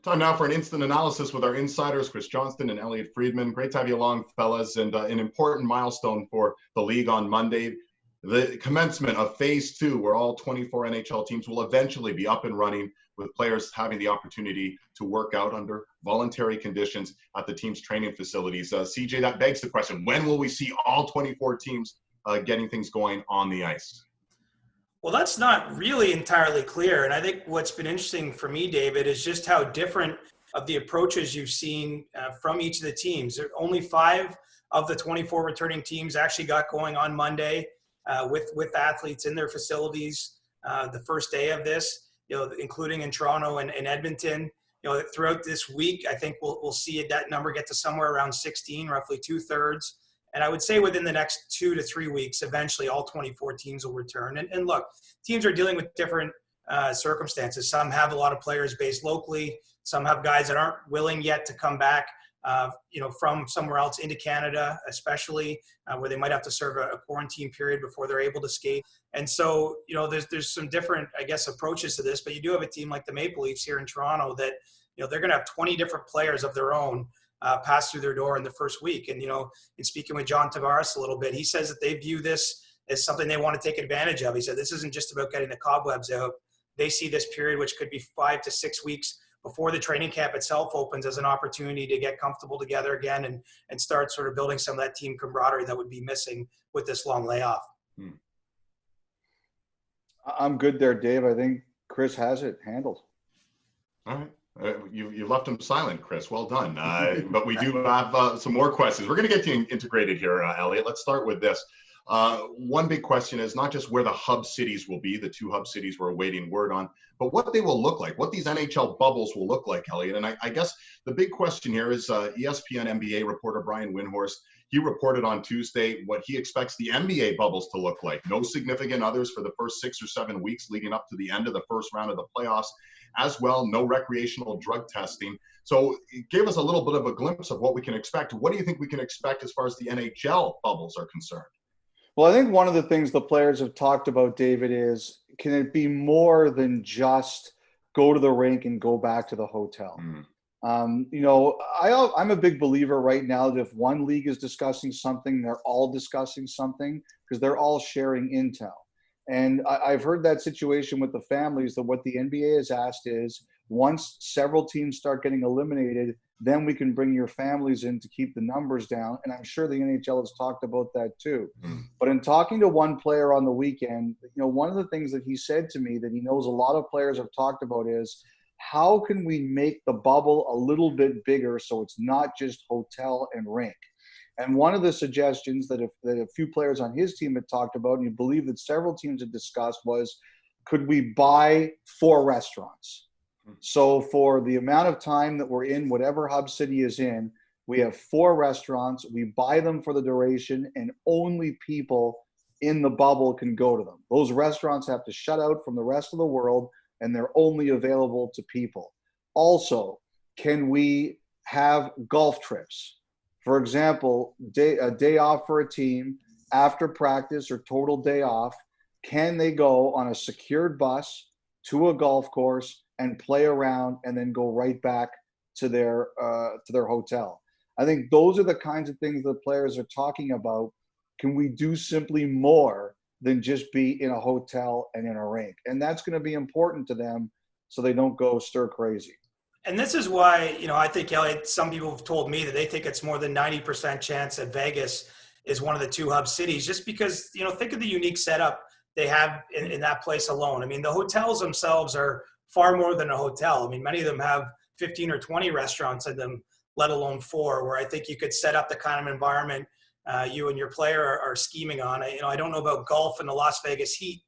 Time now for an instant analysis with our insiders, Chris Johnston and Elliotte Friedman. Great to have you along, fellas, and an important milestone for the league on Monday. The commencement of phase 2, where all 24 NHL teams will eventually be up and running, with players having the opportunity to work out under voluntary conditions at the team's training facilities. CJ, that begs the question, when will we see all 24 teams getting things going on the ice? Well, that's not really entirely clear. And I think what's been interesting for me, David, is just how different of the approaches you've seen from each of the teams. Only 5 of the 24 returning teams actually got going on Monday with athletes in their facilities the first day of this, including in Toronto and Edmonton. Throughout this week, I think we'll see that number get to somewhere around 16, roughly 2/3. And I would say within the next 2 to 3 weeks, eventually all 24 teams will return. And look, teams are dealing with different circumstances. Some have a lot of players based locally. Some have guys that aren't willing yet to come back, from somewhere else into Canada, especially where they might have to serve a quarantine period before they're able to skate. And so, there's some different, approaches to this. But you do have a team like the Maple Leafs here in Toronto that, they're going to have 20 different players of their own pass through their door in the first week. And, in speaking with John Tavares a little bit, he says that they view this as something they want to take advantage of. He said, this isn't just about getting the cobwebs out. They see this period, which could be 5 to 6 weeks before the training camp itself opens, as an opportunity to get comfortable together again and start sort of building some of that team camaraderie that would be missing with this long layoff. I'm good there, Dave. I think Chris has it handled. All right. You left him silent, Chris. Well done. But we do have some more questions. We're going to get you integrated here, Elliotte. Let's start with this. One big question is not just where the hub cities will be, the 2 hub cities we're awaiting word on, but what they will look like, what these NHL bubbles will look like, Elliotte. And I guess the big question here is ESPN NBA reporter Brian Windhorst. He reported on Tuesday what he expects the NBA bubbles to look like. No significant others for the first 6 or 7 weeks leading up to the end of the first round of the playoffs. As well, no recreational drug testing. So it gave us a little bit of a glimpse of what we can expect. What do you think we can expect as far as the NHL bubbles are concerned? Well, I think one of the things the players have talked about, David, is can it be more than just go to the rink and go back to the hotel? I'm a big believer right now that if one league is discussing something, they're all discussing something because they're all sharing intel. And I've heard that situation with the families that what the NBA has asked is once several teams start getting eliminated, then we can bring your families in to keep the numbers down. And I'm sure the NHL has talked about that too. But in talking to one player on the weekend, one of the things that he said to me that he knows a lot of players have talked about is how can we make the bubble a little bit bigger so it's not just hotel and rink? And one of the suggestions that a few players on his team had talked about, and you believe that several teams had discussed, was could we buy 4 restaurants? So for the amount of time that we're in whatever hub city is in, we have 4 restaurants, we buy them for the duration, and only people in the bubble can go to them. Those restaurants have to shut out from the rest of the world, and they're only available to people. Also, can we have golf trips? For example, a day off for a team after practice or total day off, can they go on a secured bus to a golf course and play around and then go right back to their hotel? I think those are the kinds of things that players are talking about. Can we do simply more than just be in a hotel and in a rink? And that's going to be important to them so they don't go stir crazy. And this is why, I think, Elliotte, some people have told me that they think it's more than 90% chance that Vegas is one of the 2 hub cities, just because, think of the unique setup they have in that place alone. I mean, the hotels themselves are far more than a hotel. I mean, many of them have 15 or 20 restaurants in them, let alone 4, where I think you could set up the kind of environment you and your player are scheming on. I don't know about golf in the Las Vegas heat,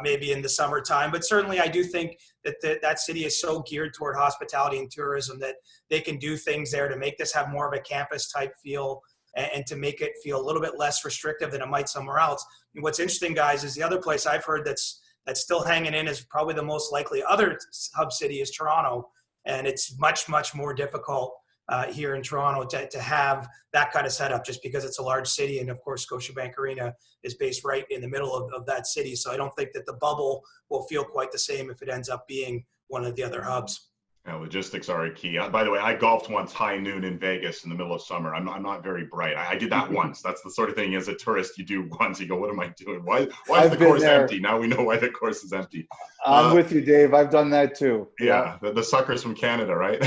maybe in the summertime, but certainly I do think that that city is so geared toward hospitality and tourism that they can do things there to make this have more of a campus type feel and to make it feel a little bit less restrictive than it might somewhere else. And what's interesting, guys, is the other place I've heard that's still hanging in is probably the most likely other hub city is Toronto. And it's much, much more difficult here in Toronto to have that kind of setup just because it's a large city. And of course, Scotiabank Arena is based right in the middle of that city. So I don't think that the bubble will feel quite the same if it ends up being one of the other hubs. Yeah, logistics are a key. By the way, I golfed once high noon in Vegas in the middle of summer. I'm not very bright. I did that once. That's the sort of thing as a tourist you do once. You go, what am I doing? Why is I've the course been there. empty? Now we know why the course is empty. I'm with you, Dave. I've done that too. Yeah, the suckers from Canada, right?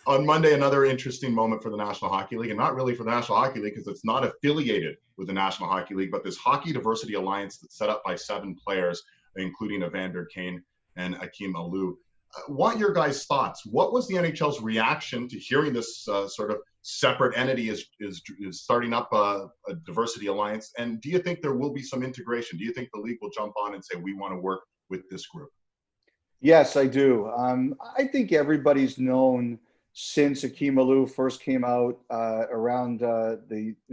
On Monday, another interesting moment for the National Hockey League, and not really for the National Hockey League because it's not affiliated with the National Hockey League, but this Hockey Diversity Alliance that's set up by 7 players, including Evander Kane and Akim Aliu. Want your guys' thoughts. What was the NHL's reaction to hearing this sort of separate entity is starting up a diversity alliance? And do you think there will be some integration? Do you think the league will jump on and say, we want to work with this group? Yes, I do. I think everybody's known since Akim Aliu first came out around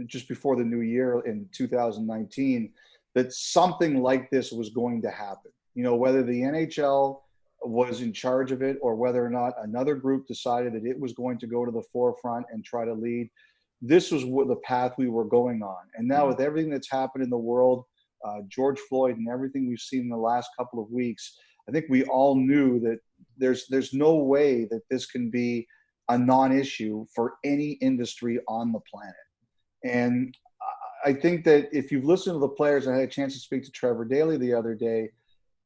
just before the new year in 2019 that something like this was going to happen. You know, whether the NHL was in charge of it or whether or not another group decided that it was going to go to the forefront and try to lead, this was the path we were going on. And now with everything that's happened in the world, George Floyd and everything we've seen in the last couple of weeks, I think we all knew that there's no way that this can be a non-issue for any industry on the planet. And I think that if you've listened to the players, I had a chance to speak to Trevor Daley the other day,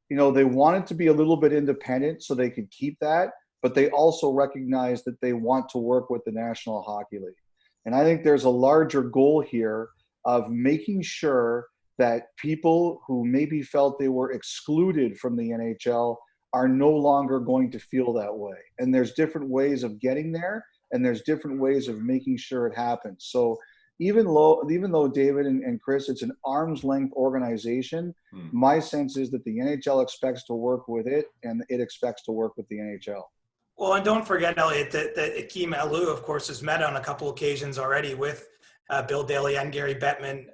you know, they wanted to be a little bit independent so they could keep that, but they also recognize that they want to work with the National Hockey League. And I think there's a larger goal here of making sure that people who maybe felt they were excluded from the NHL are no longer going to feel that way. And there's different ways of getting there, and there's different ways of making sure it happens. So even though David and Chris, it's an arm's length organization, my sense is that the NHL expects to work with it and it expects to work with the NHL. Well, and don't forget, Elliotte, that Akim Aliu, of course, has met on a couple occasions already with Bill Daley and Gary Bettman,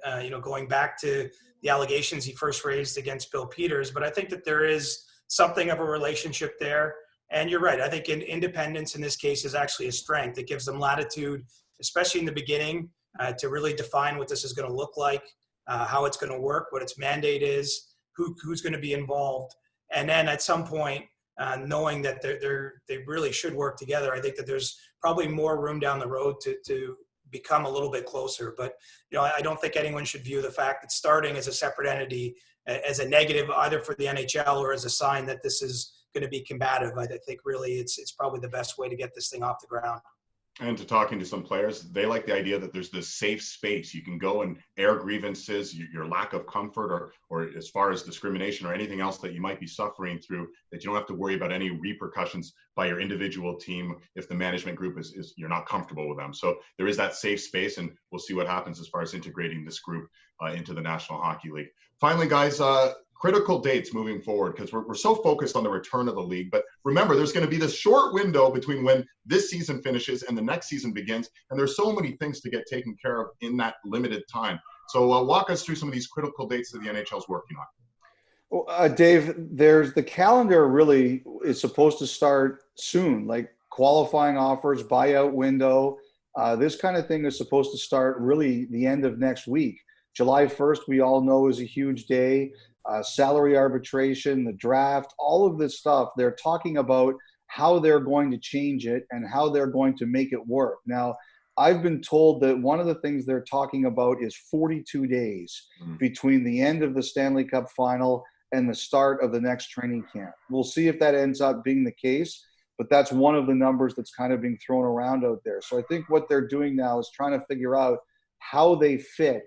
going back to the allegations he first raised against Bill Peters. But I think that there is something of a relationship there. And you're right. I think independence in this case is actually a strength. It gives them latitude, especially in the beginning, to really define what this is going to look like, how it's going to work, what its mandate is, who's going to be involved. And then at some point, knowing that they really should work together, I think that there's probably more room down the road to become a little bit closer. But, I don't think anyone should view the fact that starting as a separate entity as a negative either for the NHL or as a sign that this is going to be combative. I think really it's probably the best way to get this thing off the ground. And to talking to some players, they like the idea that there's this safe space. You can go and air grievances, your lack of comfort or as far as discrimination or anything else that you might be suffering through, that you don't have to worry about any repercussions by your individual team if the management group is you're not comfortable with them. So there is that safe space, and we'll see what happens as far as integrating this group into the National Hockey League. Finally, guys, critical dates moving forward, because we're so focused on the return of the league. But remember, there's going to be this short window between when this season finishes and the next season begins. And there's so many things to get taken care of in that limited time. So walk us through some of these critical dates that the NHL is working on. Well, Dave, the calendar really is supposed to start soon, like qualifying offers, buyout window. This kind of thing is supposed to start really the end of next week. July 1st, we all know, is a huge day. Salary arbitration, the draft, all of this stuff, they're talking about how they're going to change it and how they're going to make it work. Now, I've been told that one of the things they're talking about is 42 days between the end of the Stanley Cup final and the start of the next training camp. We'll see if that ends up being the case, but that's one of the numbers that's kind of being thrown around out there. So I think what they're doing now is trying to figure out how they fit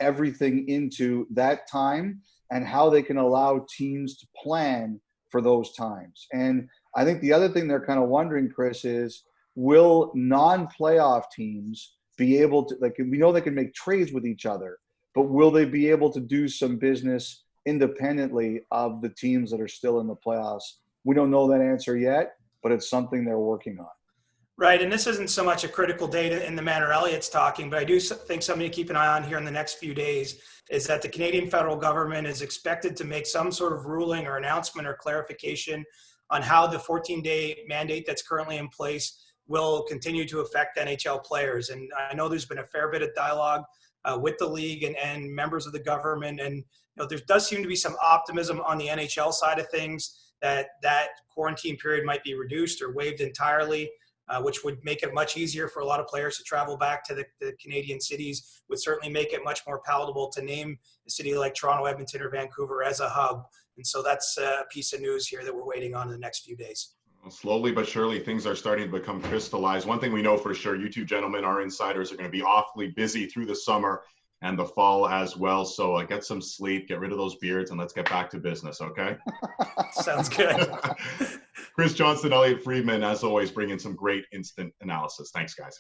everything into that time and how they can allow teams to plan for those times. And I think the other thing they're kind of wondering, Chris, is will non-playoff teams be able to, like, we know they can make trades with each other, but will they be able to do some business independently of the teams that are still in the playoffs? We don't know that answer yet, but it's something they're working on. Right, and this isn't so much a critical date in the manner Elliott's talking, but I do think something to keep an eye on here in the next few days is that the Canadian federal government is expected to make some sort of ruling or announcement or clarification on how the 14-day mandate that's currently in place will continue to affect NHL players. And I know there's been a fair bit of dialogue with the league and members of the government, and there does seem to be some optimism on the NHL side of things that quarantine period might be reduced or waived entirely, which would make it much easier for a lot of players to travel back to the Canadian cities, would certainly make it much more palatable to name a city like Toronto, Edmonton, or Vancouver as a hub. And so that's a piece of news here that we're waiting on in the next few days. Well, slowly but surely, things are starting to become crystallized. One thing we know for sure, you two gentlemen, our insiders, are going to be awfully busy through the summer and the fall as well. So get some sleep, get rid of those beards, and let's get back to business, okay? Sounds good. Chris Johnston, Elliotte Friedman, as always, bringing some great instant analysis. Thanks, guys.